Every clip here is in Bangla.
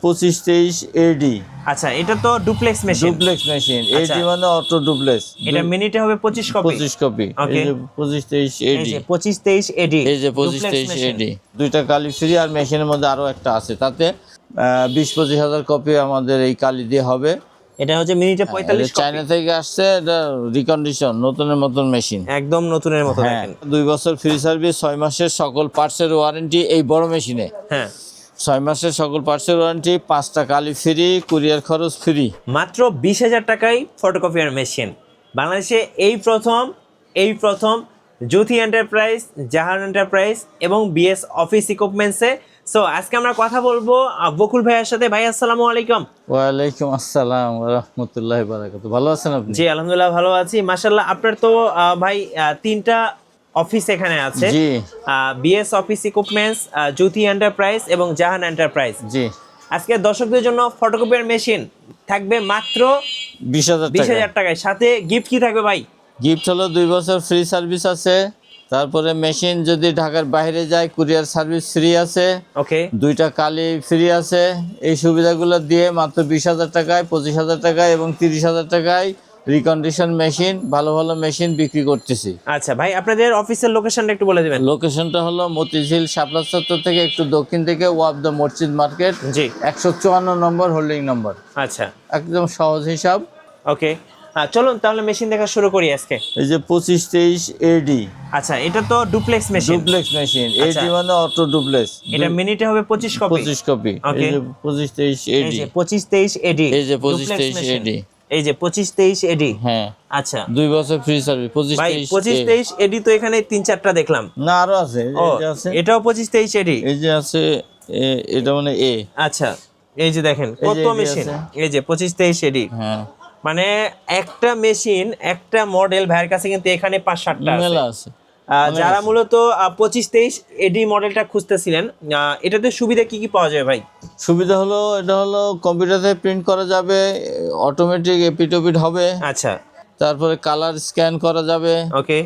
2523 AD। আচ্ছা, এটা তো duplex machine. Duplex machine, AD মানে অটো ডুপ্লেক্স। এটা মিনিটে হবে 25 কপি। 25 কপি। এই যে 2523 এই AD। যে 2523 এডি। এই যে 2523 AD। দুইটা কালি ফ্রি, আর মেশিনের মধ্যে আরো একটা আছে, তাতে 20-25 হাজার কপি আমাদের এই কালি দিয়ে হবে। এটা হচ্ছে মিনিটে 45 কপি। চায়না থেকে আসছে, এটা রিকন্ডিশন, নতুনের মতন মেশিন, একদম নতুনের মতো হ্যাঁ। দেখেন। 2 বছর ফ্রি সার্ভিস, 6 মাসের সকল পার্টসের ওয়ারেন্টি এই বড় মেশিনে। হ্যাঁ, 6 মাসের সকল পার্টসের ওয়ারেন্টি, 5টা কালি ফ্রি, কুরিয়ার খরচ ফ্রি। মাত্র 20,000 টাকায় ফটোকপিয়ার মেশিন। বাংলাদেশে এই প্রথম জ্যোতি এন্টারপ্রাইজ, জাহান এন্টারপ্রাইজ এবং বিএস অফিস ইকুইপমেন্টসে। সো আজকে আমরা কথা বলবো বকুল ভাইয়ের সাথে। ভাই আসসালামু আলাইকুম। ওয়ালাইকুম আসসালাম ওয়া রাহমাতুল্লাহি ওয়া বারাকাতুহু। ভালো আছেন আপনি? জি আলহামদুলিল্লাহ ভালো আছি মাশাআল্লাহ। আপনার তো ভাই 3টা অফিস এখানে আছে। জি। বিএস অফিস ইকুইপমেন্টস, জ্যোতি এন্টারপ্রাইজ এবং জাহান এন্টারপ্রাইজ। জি। আজকে দর্শকদের জন্য ফটোকপিয়ার মেশিন থাকবে মাত্র 20,000 টাকায়। সাথে গিফট কি থাকবে ভাই? গিফট হলো 2 বছর ফ্রি সার্ভিস আছে, তারপরে মেশিন যদি ঢাকার বাইরে যায় কুরিয়ার সার্ভিস ফ্রি আছে, ওকে। 2টা কালি ফ্রি আছে। এই সুবিধাগুলো দিয়ে মাত্র 20,000 টাকায়, 25,000 টাকায় এবং 30,000 টাকায় রিকন্ডিশন মেশিন, ভালো ভালো মেশিন বিক্রি করতেছি। আচ্ছা ভাই, আপনাদের অফিসের লোকেশনটা একটু বলে দিবেন। লোকেশনটা হলো মতিঝিল শাপলা চত্বর থেকে একটু দক্ষিণ থেকে ওয়াব দ্য মসজিদ মার্কেট, জি 154 নম্বর হোল্ডিং নম্বর। আচ্ছা একদম সহজ হিসাব। ওকে, চলুন তাহলে মেশিন দেখা শুরু করি আজকে। এই যে 2523 AD। আচ্ছা, এটা তো ডুপ্লেক্স মেশিন। ডুপ্লেক্স মেশিন, আচ্ছা। AD মানে অটো ডুপ্লেক্স। এটা মিনিটে হবে 25 কপি। 25 কপি। এই যে 2523 এই AD। যে 2523 এডি। এই যে 2523 AD। এই যে 2523 এডি। হ্যাঁ, আচ্ছা 2 বছর ফ্রি সার্ভিস। ভাই 2523 এডি তো এখানে 3-4টা দেখলাম। না, আরো আছে, এই ও, যে আছে, এটাও 2523 এডি। এই যে আছে, এটা মানে A। আচ্ছা, এই যে দেখেন এই যে কত এডি মেশিন। আছে। এই যে 2523 এডি, হ্যাঁ, মানে একটা মেশিন, একটা মডেল ভাইয়ের কাছে কিন্তু এখানে 5-7টা মেলা আছে। আছে। যারা মূলত 2523 এডি মডেলটা খুঁজতেছিলেন, এটাতে সুবিধা কি কি পাওয়া যায় ভাই? সুবিধা হলো, এটা হলো কম্পিউটারে প্রিন্ট করা যাবে, অটোমেটিক এপিটোপিট হবে, আচ্ছা তারপরে কালার স্ক্যান করা যাবে, ওকে।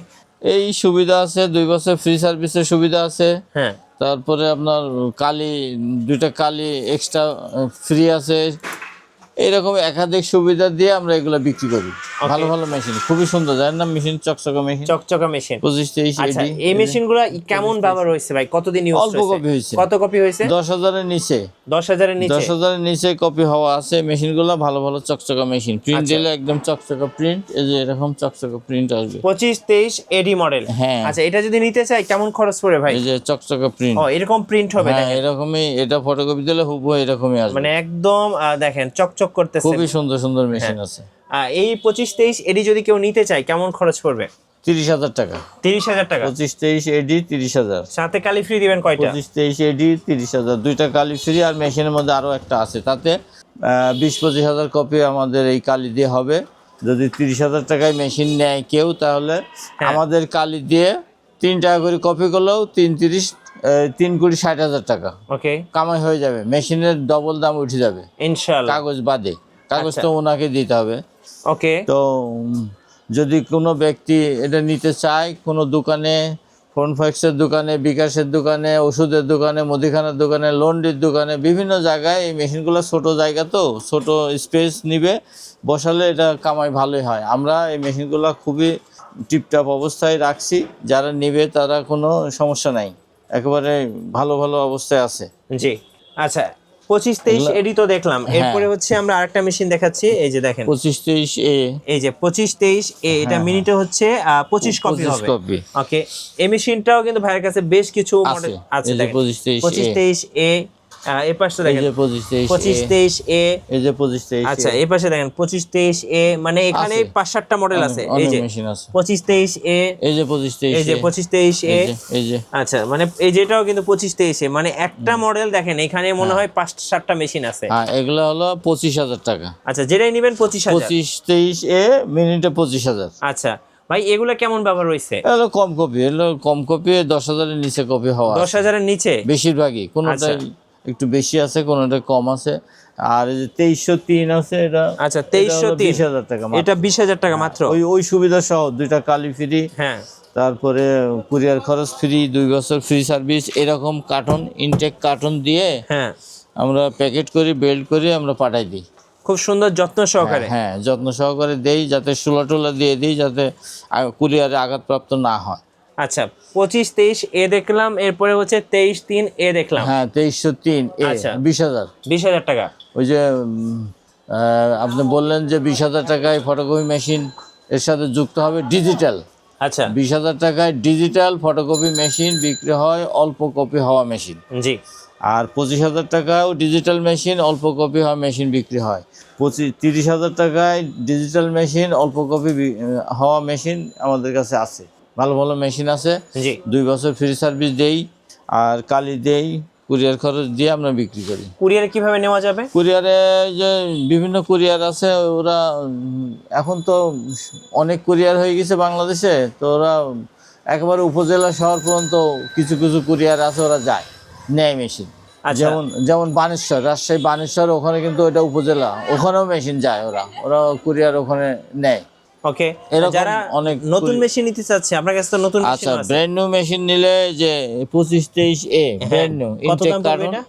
এই সুবিধা আছে। 2 বছর ফ্রি সার্ভিসের সুবিধা আছে। হ্যাঁ, তারপরে আপনার কালি, 2টা কালি এক্সট্রা ফ্রি আছে। এইরকম একাধিক সুবিধা দিয়ে আমরা এগুলো বিক্রি করি। ভালো ভালো মেশিন, খুবই সুন্দর, জানেন না, মেশিন চকচকা মেশিন, চকচকা মেশিন। 2523 আচ্ছা, AD। এই মেশিনগুলো কেমন ব্যবহার হয়েছে ভাই? কতদিন ইউজ অল্প কপি হয়েছে। কত কপি হয়েছে? 10,000 এর নিচে। 10,000 এর নিচে। 10,000 এর নিচে কপি হওয়া আছে। মেশিনগুলো ভালো ভালো চকচকা মেশিন, প্রিন্ট দিলে একদম চকচকা প্রিন্ট। এই যে এরকম চকচকা প্রিন্ট আসবে। 2523 এডি মডেল। হ্যাঁ। আচ্ছা, এটা যদি নিতে চাই কেমন খরচ পড়বে ভাই? এই যে চকচকা প্রিন্ট। ও, এরকম প্রিন্ট হবে হ্যাঁ, দেখেন। এরকমই। এটা ফটোকপি দিলে হুবহু এরকমই আসবে, মানে একদম দেখেন চকচক করতেছে। খুবই সুন্দর সুন্দর মেশিন আছে। এই 2523 এডি যদি কেউ নিতে চায় কেমন খরচ পড়বে? 30,000 টাকা। 30,000 টাকা। 2523 AD 30,000। সাথে কালি ফ্রি দিবেন কয়টা? 2523 AD 30,000। 2টা কালি ফ্রি, আর মেশিনের মধ্যে আরো একটা আছে, তাতে 20-25 হাজার কপি আমাদের এই কালি দিয়ে হবে। যদি 30,000 টাকায় মেশিন নেয় কেউ, তাহলে আমাদের কালি দিয়ে 3 টাকা করে কপি করলেও 3,60,000 টাকা ওকে, কামাই হয়ে যাবে। মেশিনের ডবল দাম উঠে যাবে ইনশাআল্লাহ। কাগজ বাদে। কাগজ তো ওনাকে দিতে হবে। ওকে, তো যদি কোনো ব্যক্তি এটা নিতে চায়, কোনো দোকানে, ফোন ফ্যাক্সের দোকানে, বিকাশের দোকানে, ওষুধের দোকানে, মুদিখানার দোকানে, লন্ড্রির দোকানে, বিভিন্ন জায়গায় এই মেশিনগুলো ছোট জায়গা, তো ছোট স্পেস নিবে, বসালে এটা কামাই ভালোই হয়। আমরা এই মেশিনগুলো খুবই টিপটাপ অবস্থায় রাখছি, যারা নেবে তারা কোনো সমস্যা নাই, একেবারে ভালো ভালো অবস্থায় আছে। জি। আচ্ছা, 2523 এডি তো দেখলাম। এরপরে হচ্ছে আমরা আরেকটা মেশিন দেখাচ্ছি। এই যে দেখেন 2523 A। এই যে 2523 এ, এটা মিনিটে হচ্ছে 25 কপি হবে। ওকে, এই মেশিনটাও কিন্তু ভাইয়ের কাছে বেশ কিছু মডেল আছে। দেখেন 2523 এ, এই পাশে দেখেন 2523 এ। এই যে 2523। আচ্ছা, এই পাশে দেখেন 2523 এ, মানে এখানে 5-7টা মডেল আছে। এই যে 2523 এ, এই যে 2523, এই যে 2523 এ, এই যে। আচ্ছা, মানে এই যেটাও কিন্তু 2523 এ, মানে একটা মডেল দেখেন এখানে মনে হয় 5-7টা মেশিন আছে। হ্যাঁ, এগুলো হলো 25,000 টাকা। আচ্ছা, যেটাই নেবেন 25,000। 2523 A মিনিটে 25,000। আচ্ছা ভাই, এগুলা কেমন ব্যবহার হয়েছে? এগুলো কম কপি, এগুলো কম কপি, 10,000 এর নিচে কপি হওয়া। 10,000 এর নিচে বেশিরভাগই, কোনোটা একটু বেশি আছে, কোনোটা কম আছে। আর এই যে 2303 আছে, এটা আচ্ছা 2303 20,000 টাকা। এটা 20,000 টাকা মাত্র। ওই সুবিধা সহ 2টা কালি ফ্রি। হ্যাঁ, তারপরে কুরিয়ার খরচ ফ্রি, 2 বছর ফ্রি সার্ভিস, এরকম কার্টন, ইনটেক কার্টন দিয়ে হ্যাঁ আমরা প্যাকেট করি, বেল্ট করি, আমরা পাঠাই দিই। খুব সুন্দর যত্ন সহকারে। হ্যাঁ, যত্ন সহকারে দেই, যাতে টোলা দিয়ে দিই, যাতে কুরিয়ারে আঘাতপ্রাপ্ত না হয়। আচ্ছা, 25-23 এ দেখলাম, এরপরে হচ্ছে 23-3 এ দেখলাম। হ্যাঁ, 2303 এ, আচ্ছা। 20,000। 20,000 টাকা। ওই যে আপনি বললেন যে 20,000 টাকায় ফটোকপি মেশিন এর সাথে যুক্ত হবে ডিজিটাল। আচ্ছা 20,000 টাকায় ডিজিটাল ফটোকপি মেশিন বিক্রি হয়, অল্প কপি হওয়া মেশিন। জি। আর 25,000 টাকাও ডিজিটাল মেশিন, অল্প কপি হওয়া মেশিন বিক্রি হয়। 30,000 টাকায় ডিজিটাল মেশিন, অল্প কপি হওয়া মেশিন আমাদের কাছে আছে। ভালো ভালো মেশিন আছে। জি। 2 বছর ফ্রি সার্ভিস দেই, আর কালি দেই, কুরিয়ার খরচ দিয়ে আমরা বিক্রি করি। কুরিয়ারে কিভাবে নেওয়া যাবে? কুরিয়ারে যে বিভিন্ন কুরিয়ার আছে, ওরা এখন তো অনেক কুরিয়ার হয়ে গেছে বাংলাদেশে, তো ওরা একেবারে উপজেলা শহর পর্যন্ত কিছু কিছু কুরিয়ার আছে, ওরা যায় নেয় মেশিন। আচ্ছা। যেমন বানেশ্বর, রাজশাহী বানেশ্বর, ওখানে কিন্তু ওটা উপজেলা, ওখানেও মেশিন যায়, ওরা কুরিয়ার ওখানে নেয়। ওকে, এরকম যারা অনেক নতুন মেশিন নিতে চাচ্ছে, আপনার কাছে তো নতুন মেশিন আচ্ছা, আছে। ব্র্যান্ড নিউ মেশিন নিলে যে 25-23 এ ব্র্যান্ড নিউ কত ইনটেক দাম পড়বে কার্টন, এটা?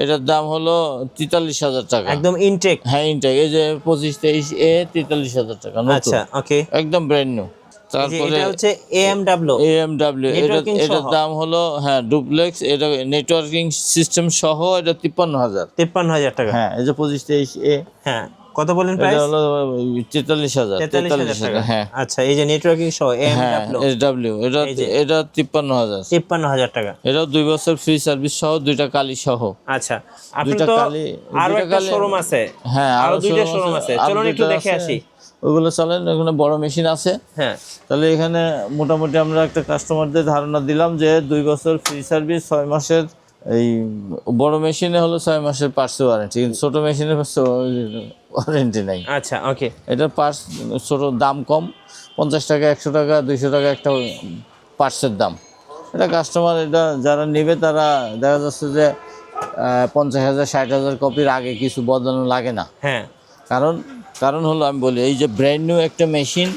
এটার দাম হলো 43,000 টাকা। একদম ইনটেক। হ্যাঁ, ইনটেক, এই যে 25-23 এ 43,000 টাকা নতুন। আচ্ছা ওকে, একদম ব্র্যান্ড নিউ। তারপরে এটা হচ্ছে AMW। এটার দাম হলো, হ্যাঁ, ডুপ্লেক্স, এটা নেটওয়ার্কিং সিস্টেম সহ, এটা 53,000। 53,000 টাকা। হ্যাঁ, এই যে 25-23 এ, হ্যাঁ, কত বলেন এটা প্রাইস? হলো 43,000। 43,000 টাকা। হ্যাঁ আচ্ছা, এই যে নেটওয়ার্কিং সহ হ্যাঁ, AMW SW, এটা 53,000। 53,000 টাকা। এটাও 2 বছর ফ্রি সার্ভিস সহ, 2টা কালি সহ। আচ্ছা, আপনার দুইটা তো কালি- আরো দুইটা একটা কালি- শোরুম আছে। হ্যাঁ, আরো দুইটা শোরুম আছে, আরো চলুন একটু দুইটা দেখে আছে। আসি। ওগুলো চলেন, এখানে বড় মেশিন আছে। হ্যাঁ, তাহলে এখানে মোটামুটি আমরা একটা কাস্টমারদের ধারণা দিলাম যে 2 বছর ফ্রি সার্ভিস, 6 মাসের, এই বড় মেশিনে হলো 6 মাসের পার্টস ওয়ারেন্টি, কিন্তু ছোট মেশিনে ওয়ারেন্টি নাই। আচ্ছা ওকে। এটার পার্টস ছোট, দাম কম, 50 টাকা, 100 টাকা, 200 টাকা একটা পার্টসের দাম। এটা কাস্টমার, এটা যারা নেবে তারা দেখা যাচ্ছে যে 50,000 60,000 কপির আগে কিছু বদলানো লাগে না। হ্যাঁ, কারণ হলো, আমি বলি, এই যে ব্র্যান্ড নিউ একটা মেশিন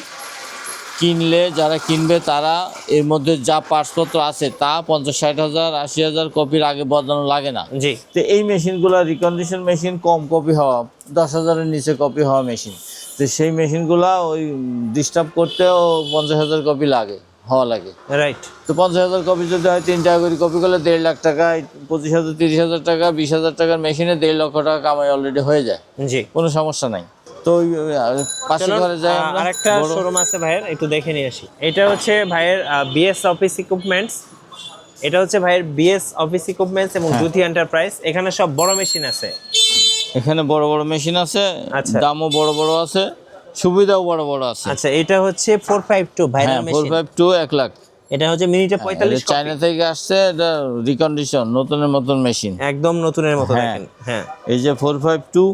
কিনলে, যারা কিনবে তারা এর মধ্যে যা পার্টসপত্র আছে তা 50-60,000 80,000 কপির আগে বদলানো লাগে না। জি। তো এই মেশিনগুলো রিকন্ডিশন মেশিন, কম কপি হওয়া, 10,000-এর নিচে কপি হওয়া মেশিন, তো সেই মেশিনগুলা ওই ডিস্টার্ব করতেও 50,000 কপি হওয়া লাগে। রাইট। তো 50,000 কপি যদি হয়, 3 টাকা করে কপি করলে 1.5 লাখ টাকা, 25,000 30,000 টাকা, 20,000 টাকার মেশিনে 1.5 লক্ষ টাকা কামাই অলরেডি হয়ে যায়, জি। কোনো সমস্যা নাই। তো ওই পাশে ঘরে যাই আমরা। আরেকটা শোরুম আছে ভাইয়ের, একটু দেখে নিয়ে আসি। এটা হচ্ছে ভাইয়ের BS অফিস ইকুইপমেন্টস। এটা হচ্ছে ভাইয়ের BS অফিস ইকুইপমেন্টস এবং জ্যোতি এন্টারপ্রাইজ। এখানে সব বড় মেশিন আছে। এখানে বড় বড় মেশিন আছে, আচ্ছা। দামও বড় বড় আছে, সুবিধাও বড় বড় আছে। আচ্ছা, এটা হচ্ছে 452 ভাইরাল হ্যাঁ, মেশিন। 452 1 লাখ। এটা হচ্ছে মিনিটে 45 কপি। চায়না থেকে আসছে, এটা রিকন্ডিশন, নতুনের মতন মেশিন, একদম নতুনের মতো হ্যাঁ। দেখেন। হ্যাঁ, এই যে 452,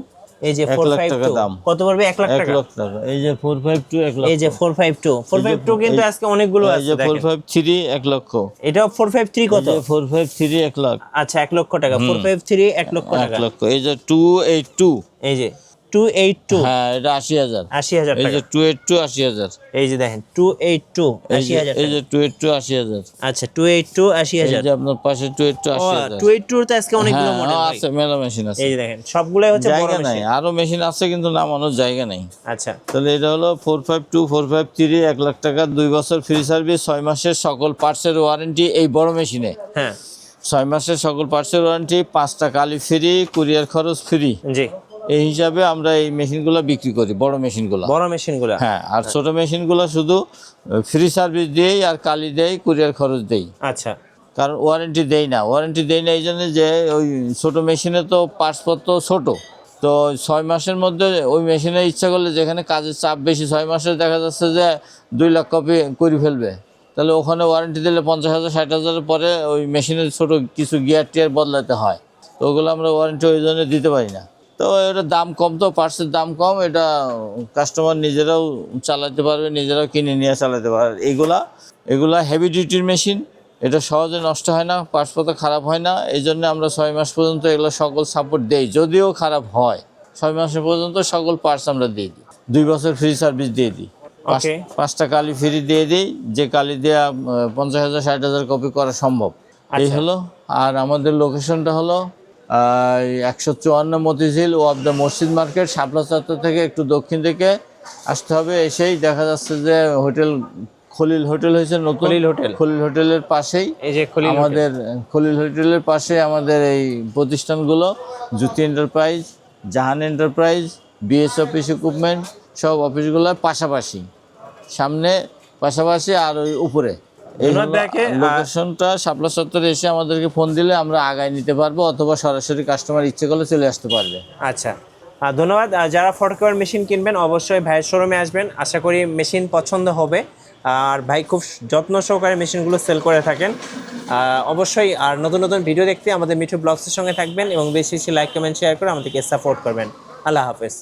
এই যে 1 লাখ টাকা 452 দাম। কত পড়বে? 1 লাখ 1 টাকা। লাখ টাকা। এই যে 452 1 লাখ। এই যে 452 কিন্তু আজকে অনেকগুলো এই আছে যে দেখেন। 453 1 লক্ষ। এটাও 453 এই কত? যে 453 1 লাখ। আচ্ছা, 1 লক্ষ টাকা। 453 1 লক্ষ 1 টাকা। লক্ষ। এই যে 282, এই যে 282 হ্যাঁ, এটা 80,000। 80,000 এই টাকা। যে 282 80,000। এই যে দেখেন 282 80,000 এই টাকা। যে 282 80,000। আচ্ছা, 282 এই 80,000। যে আপনার পাশে 282 80,000। 282 তো আজকে অনেকগুলো মডেল ভাই। আছে, মেলা মেশিন আছে। এই যে দেখেন সবগুলাই হচ্ছে বড় জায়গা নাই, মেশিন। আরো মেশিন আছে কিন্তু নামানোর জায়গা নাই। আচ্ছা, তাহলে এটা হলো 452 453 1 লাখ টাকা, 2 বছর ফ্রি সার্ভিস, 6 মাসের সকল পার্টসের ওয়ারেন্টি এই বড় মেশিনে। হ্যাঁ 6 মাসের সকল পার্টসের ওয়ারেন্টি, 5টা কালি ফ্রি, কুরিয়ার খরচ ফ্রি। জি। এই হিসাবে আমরা এই মেশিনগুলো বিক্রি করি, বড় মেশিনগুলো। বড় মেশিনগুলো। হ্যাঁ, আর ছোট মেশিনগুলো শুধু ফ্রি সার্ভিস দিই, আর কালি দেই, কুরিয়ার খরচ দেই। আচ্ছা, কারণ ওয়ারেন্টি দেই না এই জন্য যে ওই ছোট মেশিনে তো পার্টসপত্র ছোট, তো 6 মাসের মধ্যে ওই মেশিনে ইচ্ছা করলে, যেখানে কাজের চাপ বেশি, 6 মাসে দেখা যাচ্ছে যে 2 লাখ কপি করে ফেলবে, তাহলে ওখানে ওয়ারেন্টি দিলে 50,000 60,000-এর পরে ওই মেশিনের ছোট কিছু গিয়ার টিয়ার বদলাতে হয়, তো ওগুলো আমরা ওয়ারেন্টি ওই জন্য দিতে পারি না। তো এটা দাম কম, তো পার্টসের দাম কম, এটা কাস্টমার নিজেরাও চালাতে পারবে, নিজেরাও কিনে নিয়ে চালাতে পারবে। এগুলা হেভি ডিউটির মেশিন, এটা সহজে নষ্ট হয় না, পার্টসপত্র খারাপ হয় না, এই জন্য আমরা 6 মাস পর্যন্ত এগুলো সকল সাপোর্ট দেই। যদিও খারাপ হয়, 6 মাস পর্যন্ত সকল পার্টস আমরা দিয়ে দিই, 2 বছর ফ্রি সার্ভিস দিয়ে দিই, ওকে। 5টা কালি ফ্রি দিয়ে দিই, যে কালি দেওয়া 50,000 60,000 কপি করা সম্ভব। এই হলো। আর আমাদের লোকেশনটা হলো 154 মতিঝিল ও অফ দ্য মসজিদ মার্কেট, শাপলা চত্বর থেকে একটু দক্ষিণ দিকে আসতে হবে। এসেই দেখা যাচ্ছে যে হোটেল খলিল হোটেল হয়েছে নতুন, খলিল হোটেল। খলিল হোটেলের পাশেই এই যে খলিল হোটেল। আমাদের খলিল হোটেলের পাশে আমাদের এই প্রতিষ্ঠানগুলো, জ্যোতি এন্টারপ্রাইজ, জাহান এন্টারপ্রাইজ, বিএস অফিস ইকুইপমেন্ট, সব অফিসগুলোর পাশাপাশি, সামনে পাশাপাশি আর ওই উপরে। এই ধন্যবাদ ভাইকে। লোকেশনটা শাপলা চত্বরে এসে আমাদেরকে ফোন দিলে আমরা আগায় নিতে পারবো, অথবা সরাসরি কাস্টমার ইচ্ছে করলে চলে আসতে পারবে। আচ্ছা, ধন্যবাদ। যারা ফটোকপিয়ার মেশিন কিনবেন অবশ্যই ভাইয়ের শোরুমে আসবেন, আশা করি মেশিন পছন্দ হবে। আর ভাই খুব যত্ন সহকারে মেশিনগুলো সেল করে থাকেন। অবশ্যই আর নতুন নতুন ভিডিও দেখতে আমাদের মিঠু ব্লগসের সঙ্গে থাকবেন এবং বেশি বেশি লাইক কমেন্ট শেয়ার করে আমাদেরকে সাপোর্ট করবেন। আল্লাহ হাফেজ।